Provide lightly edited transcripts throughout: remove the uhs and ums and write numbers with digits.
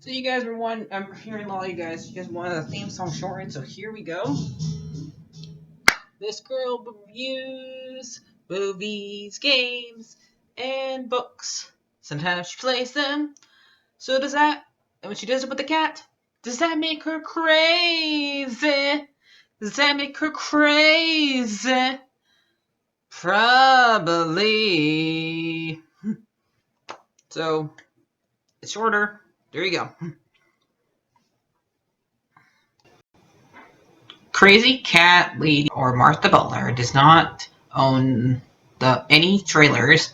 So you guys were one. I'm hearing a lot of you guys. You guys wanted a theme song shortened, so here we go. This girl reviews movies, games, and books. Sometimes she plays them. So does that. And when she does it with the cat, does that make her crazy? Does that make her crazy? Probably. So it's shorter. There you go. Crazycatlady or Martha Butler does not own any trailers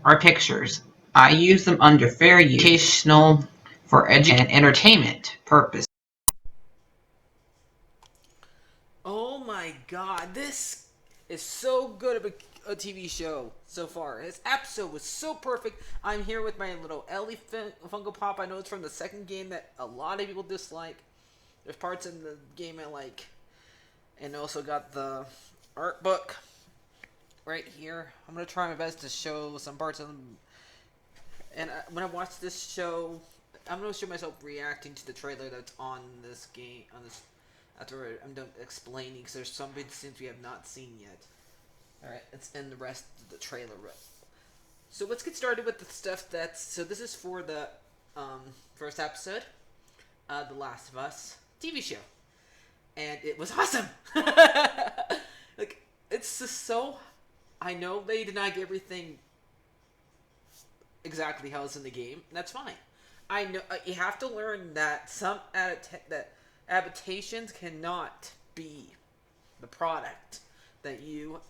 or pictures. I use them under fair use, educational, for education and entertainment purpose. Oh my god, this is so good of a TV show so far. This episode was so perfect. I'm here with my little Ellie Funko Pop. I know it's from the second game that a lot of people dislike. There's parts in the game I like. And also got the art book right here. I'm going to try my best to show some parts of them. And when I watch this show, I'm going to show myself reacting to the trailer that's on this game, on this after I'm done explaining, because there's some big scenes we have not seen yet. Alright, it's in the rest of the trailer. So let's get started with the stuff that's... So this is for the first episode of The Last of Us TV show. And it was awesome! Like, it's just so... I know they did not get everything exactly how it's in the game, and that's fine. I know you have to learn that some adaptations cannot be the product that you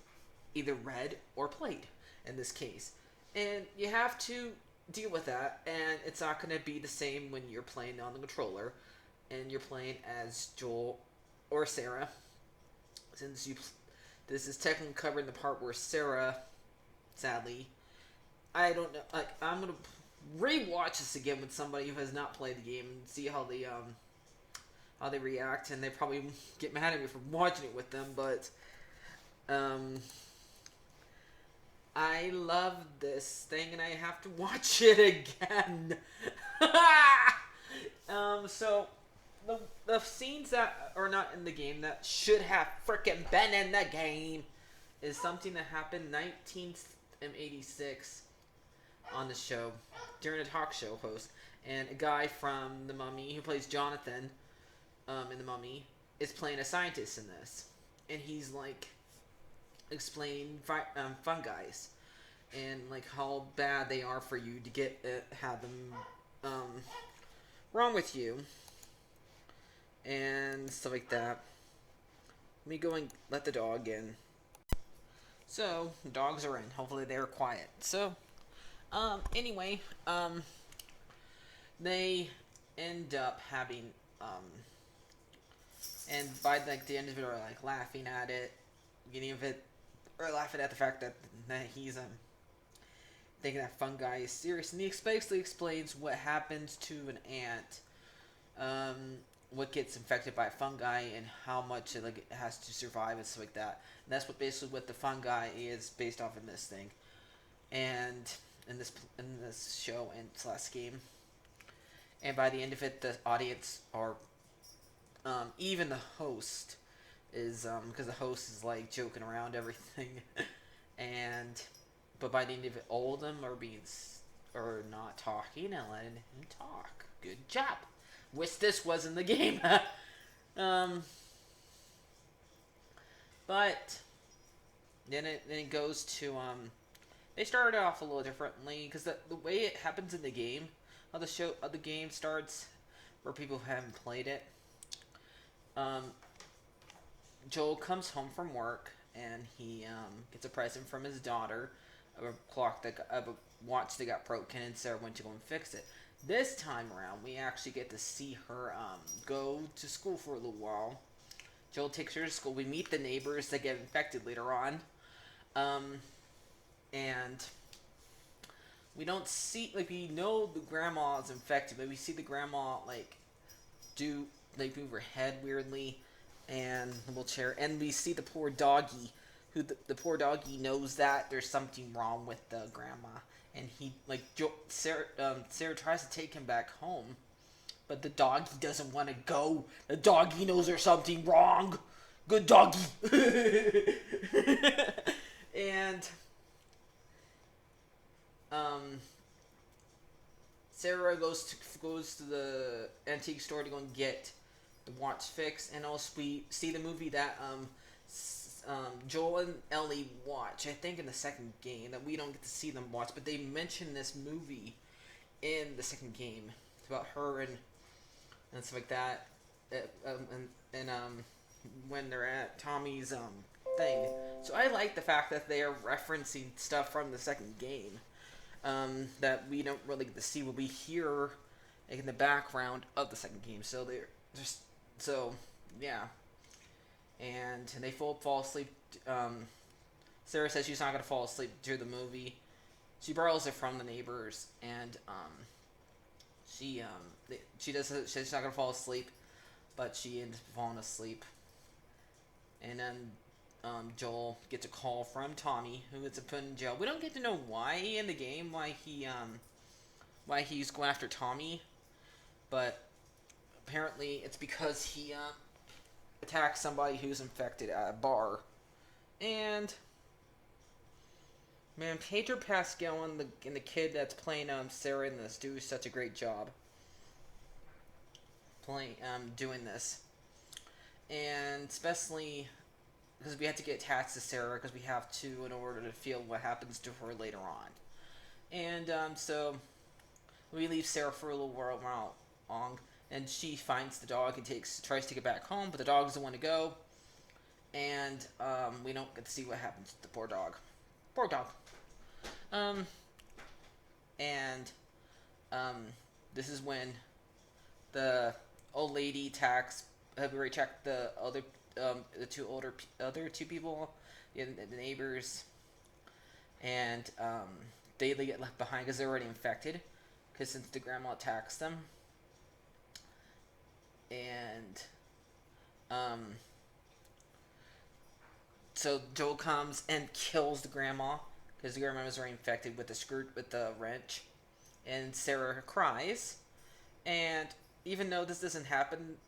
either read or played in this case. And you have to deal with that, and it's not going to be the same when you're playing on the controller and you're playing as Joel or Sarah. Since this is technically covering the part where Sarah, sadly, I don't know, like, I'm going to rewatch this again with somebody who has not played the game and see how they react, and they probably get mad at me for watching it with them, but I love this thing and I have to watch it again. So the scenes that are not in the game that should have freaking been in the game is something that happened 1986 on the show during a talk show host, and a guy from The Mummy who plays Jonathan in The Mummy is playing a scientist in this, and he's like explaining fungi and like how bad they are for you to get have them wrong with you and stuff like that. Let me go and let the dog in. So dogs are in. Hopefully they're quiet. So anyway, they end up having and by like the end of it, are like laughing at it, beginning of it, or laughing at the fact that he's thinking that fungi is serious, and he basically explains what happens to an ant, what gets infected by fungi, and how much it has to survive and stuff like that. And that's what the fungi is based off in this thing, and in this show and slash game. And by the end of it, the audience are even the host is because the host is like joking around everything, and but by the end of it, all of them are not talking and letting him talk. Good job. Wish this was in the game. But then it goes to they started off a little differently because the way it happens in the game, how the game starts, for people who haven't played it. Joel comes home from work and he gets a present from his daughter, of a watch that got broken, and Sarah went to go and fix it. This time around, we actually get to see her go to school for a little while. Joel takes her to school. We meet the neighbors that get infected later on, and we don't see, like, we know the grandma is infected, but we see the grandma move her head weirdly, and the wheelchair, and we see the poor doggy, who the poor doggy knows that there's something wrong with the grandma, and he Sarah tries to take him back home, but the doggy doesn't want to go. The doggy knows there's something wrong. Good doggy. And um, Sarah goes to the antique store to go and get the watch fixed, and also we see the movie that Joel and Ellie watch. I think in the second game that we don't get to see them watch, but they mention this movie in the second game. It's about her and stuff like that. And when they're at Tommy's thing. So I like the fact that they are referencing stuff from the second game that we don't really get to see. What we hear in the background of the second game. So they're just yeah. And they fall asleep. Sarah says she's not gonna fall asleep during the movie. She borrows it from the neighbors, and she she's not gonna fall asleep, but she ends up falling asleep. And then Joel gets a call from Tommy, who gets put in jail. We don't get to know why in the game, why he's going after Tommy, but apparently it's because he attacked somebody who's infected at a bar. And man, Pedro Pascal and the kid that's playing Sarah in this do such a great job playing doing this, and especially because we have to get attached to Sarah because we have to in order to feel what happens to her later on. And so we leave Sarah for a little while long, and she finds the dog and tries to take it back home, but the dog doesn't want to go, and we don't get to see what happens to the poor dog. Poor dog. And this is when the old lady attacks. Have we already checked the other other two people, the neighbors, and they get left behind because they're already infected. Because since the grandma attacks them, and so Joel comes and kills the grandma because the grandma was already infected with the wrench, and Sarah cries, and even though this doesn't happen.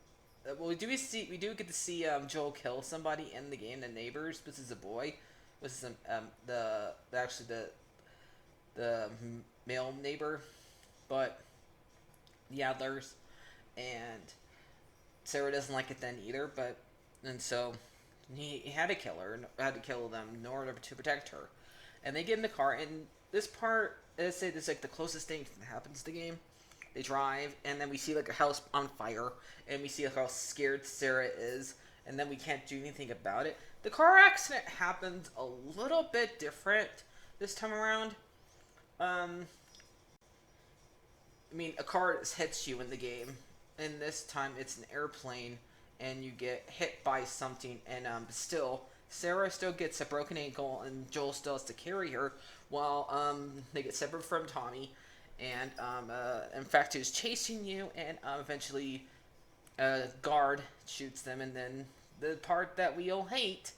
Well, we do get to see Joel kill somebody in the game. The neighbors. This is a boy. This is the male neighbor, but the Adlers, and Sarah doesn't like it then either. And so he had to kill her. Had to kill them in order to protect her. And they get in the car. And this part, let's say, this is like the closest thing that happens to the game. They drive, and then we see like a house on fire, and we see like how scared Sarah is, and then we can't do anything about it. The car accident happens a little bit different this time around. I mean, a car hits you in the game, and this time it's an airplane, and you get hit by something, and still, Sarah still gets a broken ankle, and Joel still has to carry her, while they get separate from Tommy. And in fact, who's chasing you, and eventually a guard shoots them, and then the part that we all hate,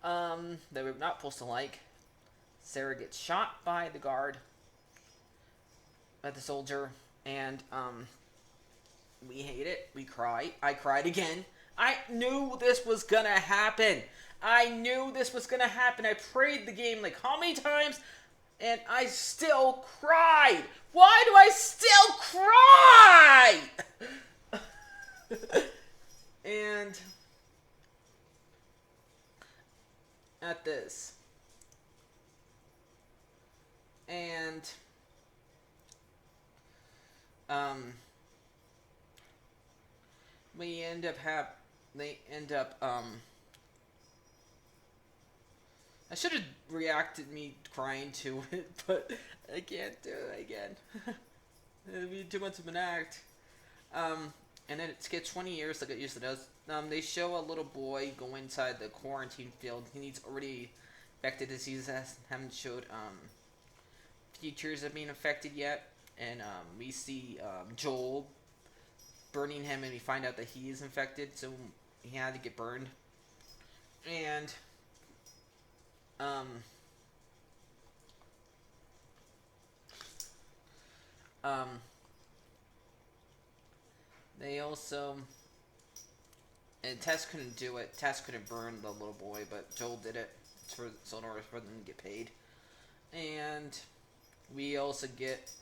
that we're not supposed to like, Sarah gets shot by the guard, by the soldier, and we hate it. We cry. I cried again. I knew this was gonna happen. I prayed the game like how many times? And I still cried. Why do I still cry? And at this. And they end up I should have reacted me crying to it, but I can't do it again. It'd be too much of an act. And then it skips 20 years like it usually does. They show a little boy go inside the quarantine field. He's already infected disease. Haven't showed features of being infected yet. And we see Joel burning him, and we find out that he is infected, so he had to get burned. And They also, and Tess couldn't do it. Tess couldn't burn the little boy, but Joel did it so in order for them to get paid. And we also get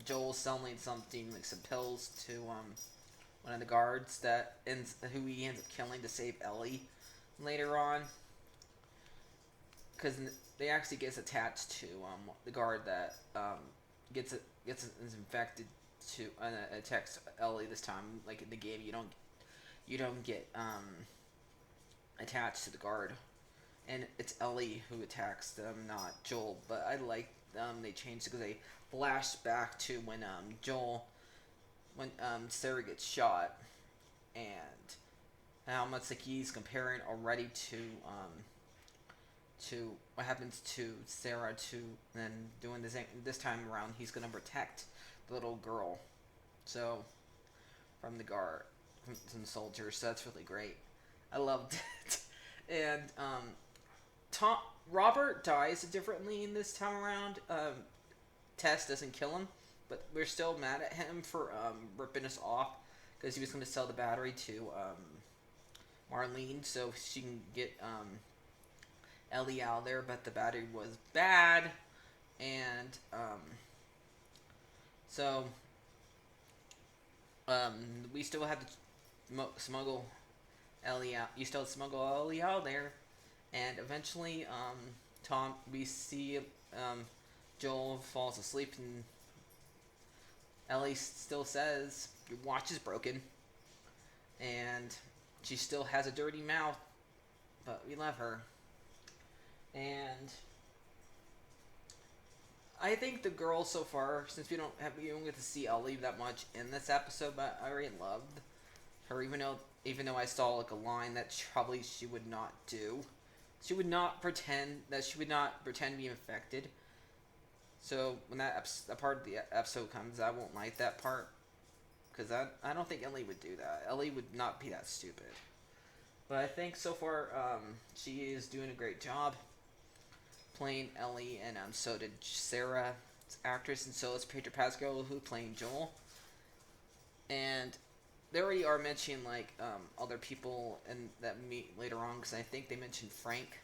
Joel selling something like some pills to one of the guards who he ends up killing to save Ellie later on, because they actually gets attached to the guard that gets is infected to attacks Ellie this time. Like in the game, you don't get attached to the guard, and it's Ellie who attacks them, not Joel. But I like they changed it because they flash back to when Sarah gets shot, and how much like he's comparing already to what happens to Sarah, and doing this time around he's gonna protect the little girl, so from the guard, from some soldiers. So that's really great. I loved it. And Robert dies differently in this time around. Tess doesn't kill him, but we're still mad at him for ripping us off because he was going to sell the battery to Marlene so she can get Ellie out there, but the battery was bad, and so we still had to smuggle Ellie out. You still smuggle Ellie out there, and eventually, we see Joel falls asleep, and Ellie still says, "Your watch is broken," and she still has a dirty mouth, but we love her. And I think the girls so far, since we don't get to see Ellie that much in this episode, but I really loved her, even though I saw like a line that probably she would not do. She would not pretend to be infected. So when that part of the episode comes, I won't like that part, because I don't think Ellie would do that. Ellie would not be that stupid. But I think so far she is doing a great job playing Ellie, and so did Sarah's actress, and so is Pedro Pascal, who playing Joel. And they already are mentioning like other people and that meet later on, because I think they mentioned Frank,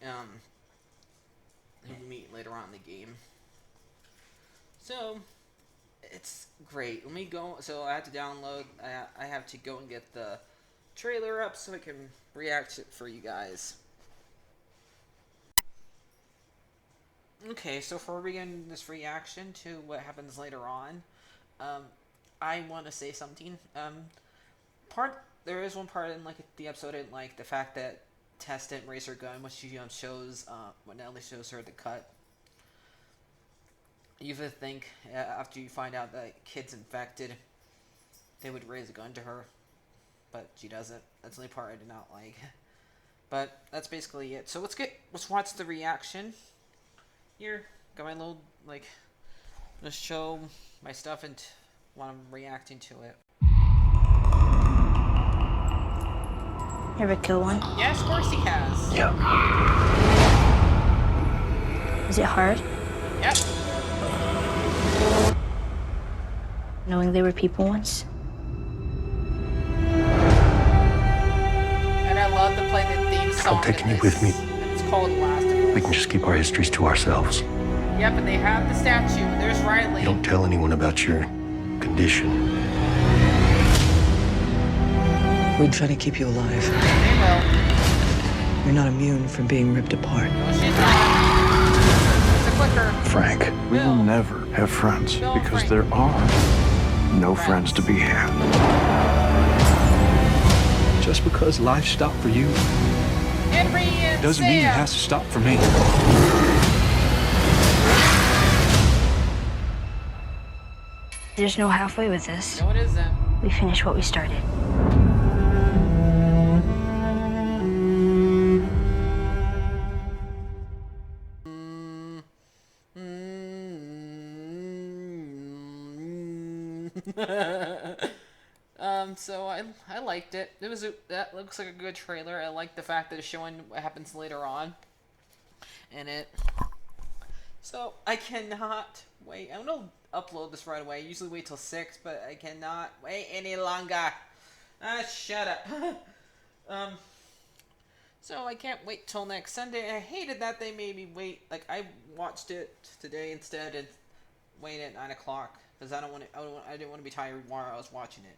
who meet later on in the game. So it's great. Let me go. So I have to download. I have to go and get the trailer up so I can react to it for you guys. Okay, so before we begin this reaction to what happens later on, I want to say something. There is one part in like the episode I didn't like, the fact that Tess didn't raise her gun when she shows when Ellie shows her the cut. You would think after you find out that kid's infected, they would raise a gun to her, but she doesn't. That's the only part I did not like. But that's basically it. So let's watch the reaction. Here, got my little let's show my stuff and while I'm reacting to it. Ever kill one? Yes, of course he has. Yeah. Is it hard? Yep. Knowing they were people once? And I love to play the theme song. I'm taking you with me. It's called Last of Us. We can just keep our histories to ourselves. Yep, and they have the statue, and there's Riley. You don't tell anyone about your condition. We'd try to keep you alive. They will. You're not immune from being ripped apart. No, she's not. It's a clicker. Frank, we will Bill. never have friends Bill, because Frank. there are no friends to be had. Just because life stopped for you Henry and doesn't Sam. mean it has to stop for me. There's no halfway with this. No, it isn't. We finish what we started. So I liked it. That looks like a good trailer. I like the fact that it's showing what happens later on in it. So I cannot wait. I don't know. upload this right away. I usually wait till 6, but I cannot wait any longer. Shut up. So I can't wait till next Sunday. I hated that they made me wait. Like, I watched it today instead and waited at 9 o'clock because I didn't want to be tired while I was watching it.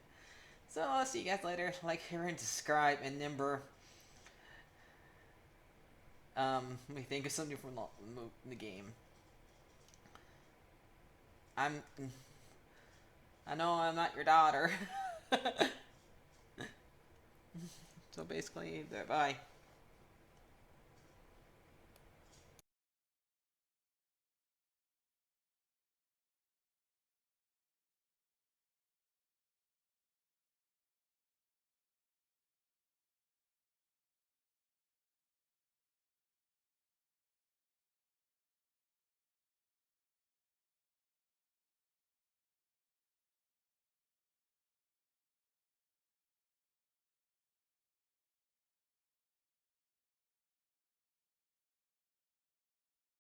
So I'll see you guys later. Like, share, and subscribe, and remember, let me think of something from the game. I know I'm not your daughter. So basically, bye.